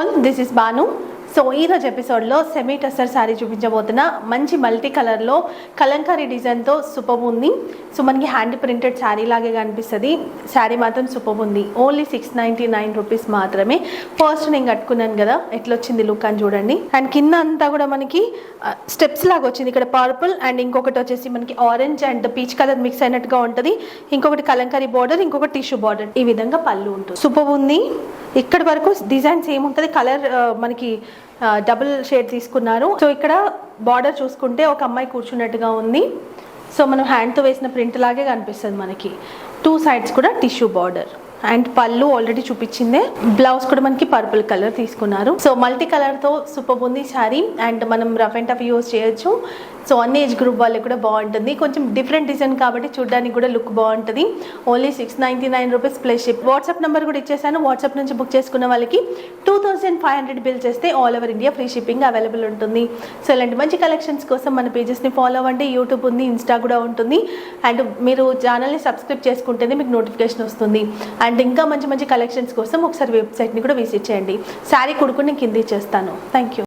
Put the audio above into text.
All, this is Banu. So ఈరోజు ఎపిసోడ్లో semi tussar sari చూపించబోతున్నా. మంచి మల్టీ కలర్లో కలంకారీ డిజైన్తో సూపర్ ఉంది. సో మనకి హ్యాండ్ ప్రింటెడ్ శారీ లాగే కనిపిస్తుంది. శారీ మాత్రం సూపర్ ఉంది. ఓన్లీ 699 రూపీస్ మాత్రమే. ఫస్ట్ నేను కట్టుకున్నాను కదా, ఎట్లా వచ్చింది లుక్ అని చూడండి. అండ్ కింద అంతా కూడా మనకి స్టెప్స్ లాగా వచ్చింది. ఇక్కడ పర్పుల్ అండ్ ఇంకొకటి వచ్చేసి మనకి orange and peach colour mix అయినట్టుగా ఉంటుంది. ఇంకొకటి కలంకారీ బార్డర్, ఇంకొకటి టిష్యూ బార్డర్. ఈ విధంగా పళ్ళు ఉంటుంది. సూపర్ ఉంది. ఇక్కడ వరకు డిజైన్ సేమ్ ఉంటుంది. కలర్ మనకి డబుల్ షేడ్ తీసుకున్నారు. సో ఇక్కడ బార్డర్ చూసుకుంటే ఒక అమ్మాయి కూర్చున్నట్టుగా ఉంది. సో మనం హ్యాండ్తో వేసిన ప్రింట్ లాగే కనిపిస్తుంది మనకి. 2 సైడ్స్ కూడా టిష్యూ బార్డర్ అండ్ పళ్ళు ఆల్రెడీ చూపించిందే. బ్లౌజ్ కూడా మనకి పర్పుల్ కలర్ తీసుకున్నారు. సో మల్టీ కలర్తో సూపర్ ఉంది శారీ. అండ్ మనం రఫ్ అండ్ టఫ్ యూజ్ చేయొచ్చు. సో అన్ని ఏజ్ గ్రూప్ వాళ్ళకి కూడా బాగుంటుంది. కొంచెం డిఫరెంట్ డిజైన్ కాబట్టి చూడడానికి కూడా లుక్ బాగుంటుంది. Only 699 rupees plus ship. WhatsApp number కూడా ఇచ్చేసాను. వాట్సాప్ నుంచి బుక్ చేసుకున్న వాళ్ళకి 2500 బిల్ చేస్తే all over India free shipping available ఉంటుంది. సో ఇలాంటి మంచి కలెక్షన్స్ కోసం మన పేజెస్ని ఫాలో అవ్వండి. యూట్యూబ్ ఉంది, ఇన్స్టా కూడా ఉంటుంది. అండ్ మీరు ఛానల్ని సబ్స్క్రైబ్ చేసుకుంటేనే మీకు నోటిఫికేషన్ వస్తుంది. అండ్ ఇంకా మంచి మంచి కలెక్షన్స్ కోసం ఒకసారి వెబ్సైట్ని కూడా విజిట్ చేయండి. శారీ కుడుకుని కింద ఇచ్చేస్తాను. Thank you.